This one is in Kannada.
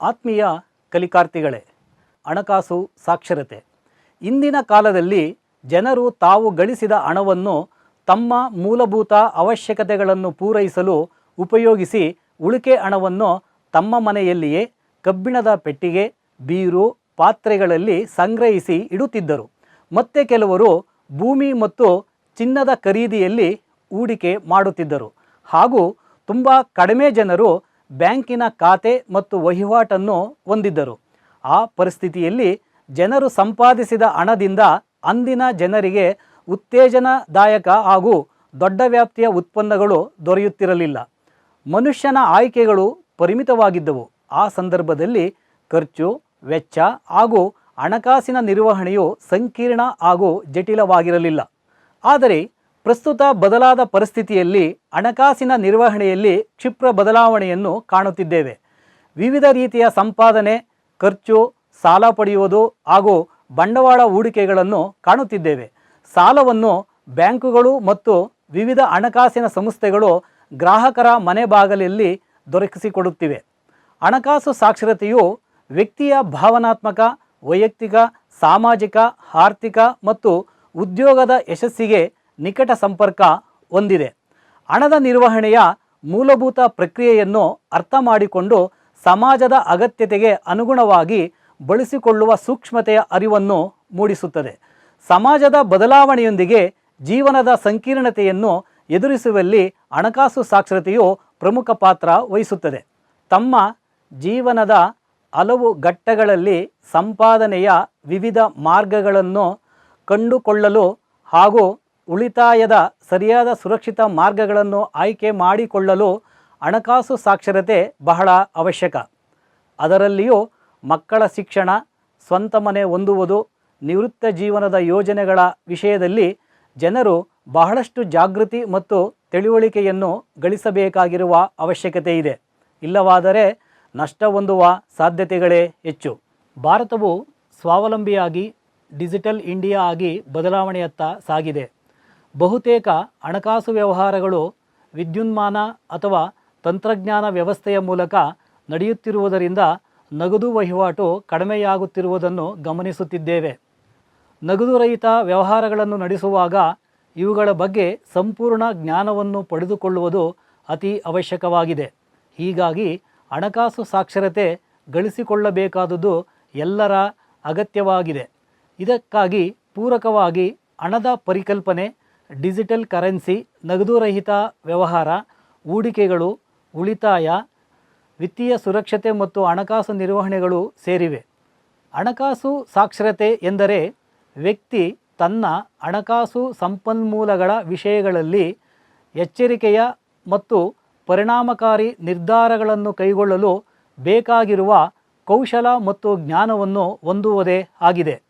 ಆತ್ಮೀಯ ಕಲಿಕಾರ್ಥಿಗಳೇ, ಹಣಕಾಸು ಸಾಕ್ಷರತೆ. ಇಂದಿನ ಕಾಲದಲ್ಲಿ ಜನರು ತಾವು ಗಳಿಸಿದ ಹಣವನ್ನು ತಮ್ಮ ಮೂಲಭೂತ ಅವಶ್ಯಕತೆಗಳನ್ನು ಪೂರೈಸಲು ಉಪಯೋಗಿಸಿ ಉಳಿಕೆ ಹಣವನ್ನು ತಮ್ಮ ಮನೆಯಲ್ಲಿಯೇ ಕಬ್ಬಿಣದ ಪೆಟ್ಟಿಗೆ, ಬೀರು, ಪಾತ್ರೆಗಳಲ್ಲಿ ಸಂಗ್ರಹಿಸಿ ಇಡುತ್ತಿದ್ದರು. ಮತ್ತೆ ಕೆಲವರು ಭೂಮಿ ಮತ್ತು ಚಿನ್ನದ ಖರೀದಿಯಲ್ಲಿ ಹೂಡಿಕೆ ಮಾಡುತ್ತಿದ್ದರು. ಹಾಗೂ ತುಂಬ ಕಡಿಮೆ ಜನರು ಬ್ಯಾಂಕಿನ ಖಾತೆ ಮತ್ತು ವಹಿವಾಟನ್ನು ಹೊಂದಿದ್ದರು. ಆ ಪರಿಸ್ಥಿತಿಯಲ್ಲಿ ಜನರು ಸಂಪಾದಿಸಿದ ಹಣದಿಂದ ಅಂದಿನ ಜನರಿಗೆ ಉತ್ತೇಜನದಾಯಕ ಹಾಗೂ ದೊಡ್ಡ ವ್ಯಾಪ್ತಿಯ ಉತ್ಪನ್ನಗಳು ದೊರೆಯುತ್ತಿರಲಿಲ್ಲ. ಮನುಷ್ಯನ ಆಯ್ಕೆಗಳು ಪರಿಮಿತವಾಗಿದ್ದವು. ಆ ಸಂದರ್ಭದಲ್ಲಿ ಖರ್ಚು, ವೆಚ್ಚ ಹಾಗೂ ಹಣಕಾಸಿನ ನಿರ್ವಹಣೆಯು ಸಂಕೀರ್ಣ ಹಾಗೂ ಜಟಿಲವಾಗಿರಲಿಲ್ಲ. ಆದರೆ ಪ್ರಸ್ತುತ ಬದಲಾದ ಪರಿಸ್ಥಿತಿಯಲ್ಲಿ ಹಣಕಾಸಿನ ನಿರ್ವಹಣೆಯಲ್ಲಿ ಕ್ಷಿಪ್ರ ಬದಲಾವಣೆಯನ್ನು ಕಾಣುತ್ತಿದ್ದೇವೆ. ವಿವಿಧ ರೀತಿಯ ಸಂಪಾದನೆ, ಖರ್ಚು, ಸಾಲ ಪಡೆಯುವುದು ಹಾಗೂ ಬಂಡವಾಳ ಹೂಡಿಕೆಗಳನ್ನು ಕಾಣುತ್ತಿದ್ದೇವೆ. ಸಾಲವನ್ನು ಬ್ಯಾಂಕುಗಳು ಮತ್ತು ವಿವಿಧ ಹಣಕಾಸಿನ ಸಂಸ್ಥೆಗಳು ಗ್ರಾಹಕರ ಮನೆ ಬಾಗಿಲಲ್ಲಿ ದೊರಕಿಸಿಕೊಡುತ್ತಿವೆ. ಹಣಕಾಸು ಸಾಕ್ಷರತೆಯು ವ್ಯಕ್ತಿಯ ಭಾವನಾತ್ಮಕ, ವೈಯಕ್ತಿಕ, ಸಾಮಾಜಿಕ, ಆರ್ಥಿಕ ಮತ್ತು ಉದ್ಯೋಗದ ಯಶಸ್ಸಿಗೆ ನಿಕಟ ಸಂಪರ್ಕ ಹೊಂದಿದೆ. ಹಣದ ನಿರ್ವಹಣೆಯ ಮೂಲಭೂತ ಪ್ರಕ್ರಿಯೆಯನ್ನು ಅರ್ಥ ಮಾಡಿಕೊಂಡು ಸಮಾಜದ ಅಗತ್ಯತೆಗೆ ಅನುಗುಣವಾಗಿ ಬಳಸಿಕೊಳ್ಳುವ ಸೂಕ್ಷ್ಮತೆಯ ಅರಿವನ್ನು ಮೂಡಿಸುತ್ತದೆ. ಸಮಾಜದ ಬದಲಾವಣೆಯೊಂದಿಗೆ ಜೀವನದ ಸಂಕೀರ್ಣತೆಯನ್ನು ಎದುರಿಸುವಲ್ಲಿ ಹಣಕಾಸು ಸಾಕ್ಷರತೆಯು ಪ್ರಮುಖ ಪಾತ್ರ ವಹಿಸುತ್ತದೆ. ತಮ್ಮ ಜೀವನದ ಹಲವು ಘಟ್ಟಗಳಲ್ಲಿ ಸಂಪಾದನೆಯ ವಿವಿಧ ಮಾರ್ಗಗಳನ್ನು ಕಂಡುಕೊಳ್ಳಲು ಹಾಗೂ ಉಳಿತಾಯದ ಸರಿಯಾದ ಸುರಕ್ಷಿತ ಮಾರ್ಗಗಳನ್ನು ಆಯ್ಕೆ ಮಾಡಿಕೊಳ್ಳಲು ಹಣಕಾಸು ಸಾಕ್ಷರತೆ ಬಹಳ ಅವಶ್ಯಕ. ಅದರಲ್ಲಿಯೂ ಮಕ್ಕಳ ಶಿಕ್ಷಣ, ಸ್ವಂತ ಮನೆ ಹೊಂದುವುದು, ನಿವೃತ್ತ ಜೀವನದ ಯೋಜನೆಗಳ ವಿಷಯದಲ್ಲಿ ಜನರು ಬಹಳಷ್ಟು ಜಾಗೃತಿ ಮತ್ತು ತಿಳುವಳಿಕೆಯನ್ನು ಗಳಿಸಬೇಕಾಗಿರುವ ಅವಶ್ಯಕತೆ ಇದೆ. ಇಲ್ಲವಾದರೆ ನಷ್ಟ ಹೊಂದುವ ಸಾಧ್ಯತೆಗಳೇ ಹೆಚ್ಚು. ಭಾರತವು ಸ್ವಾವಲಂಬಿಯಾಗಿ ಡಿಜಿಟಲ್ ಇಂಡಿಯಾ ಆಗಿ ಬದಲಾವಣೆಯತ್ತ ಸಾಗಿದೆ. ಬಹುತೇಕ ಹಣಕಾಸು ವ್ಯವಹಾರಗಳು ವಿದ್ಯುನ್ಮಾನ ಅಥವಾ ತಂತ್ರಜ್ಞಾನ ವ್ಯವಸ್ಥೆಯ ಮೂಲಕ ನಡೆಯುತ್ತಿರುವುದರಿಂದ ನಗದು ವಹಿವಾಟು ಕಡಿಮೆಯಾಗುತ್ತಿರುವುದನ್ನು ಗಮನಿಸುತ್ತಿದ್ದೇವೆ. ನಗದು ರಹಿತ ವ್ಯವಹಾರಗಳನ್ನು ನಡೆಸುವಾಗ ಇವುಗಳ ಬಗ್ಗೆ ಸಂಪೂರ್ಣ ಜ್ಞಾನವನ್ನು ಪಡೆದುಕೊಳ್ಳುವುದು ಅತಿ ಅವಶ್ಯಕವಾಗಿದೆ. ಹೀಗಾಗಿ ಹಣಕಾಸು ಸಾಕ್ಷರತೆ ಗಳಿಸಿಕೊಳ್ಳಬೇಕಾದುದು ಎಲ್ಲರ ಅಗತ್ಯವಾಗಿದೆ. ಇದಕ್ಕಾಗಿ ಪೂರಕವಾಗಿ ಹಣದ ಪರಿಕಲ್ಪನೆ, ಡಿಜಿಟಲ್ ಕರೆನ್ಸಿ, ನಗದು ರಹಿತ ವ್ಯವಹಾರ, ಹೂಡಿಕೆಗಳು, ಉಳಿತಾಯ, ವಿತ್ತೀಯ ಸುರಕ್ಷತೆ ಮತ್ತು ಹಣಕಾಸು ನಿರ್ವಹಣೆಗಳು ಸೇರಿವೆ. ಹಣಕಾಸು ಸಾಕ್ಷರತೆ ಎಂದರೆ ವ್ಯಕ್ತಿ ತನ್ನ ಹಣಕಾಸು ಸಂಪನ್ಮೂಲಗಳ ವಿಷಯಗಳಲ್ಲಿ ಎಚ್ಚರಿಕೆಯ ಮತ್ತು ಪರಿಣಾಮಕಾರಿ ನಿರ್ಧಾರಗಳನ್ನು ಕೈಗೊಳ್ಳಲು ಬೇಕಾಗಿರುವ ಕೌಶಲ ಮತ್ತು ಜ್ಞಾನವನ್ನು ಹೊಂದುವುದೇ ಆಗಿದೆ.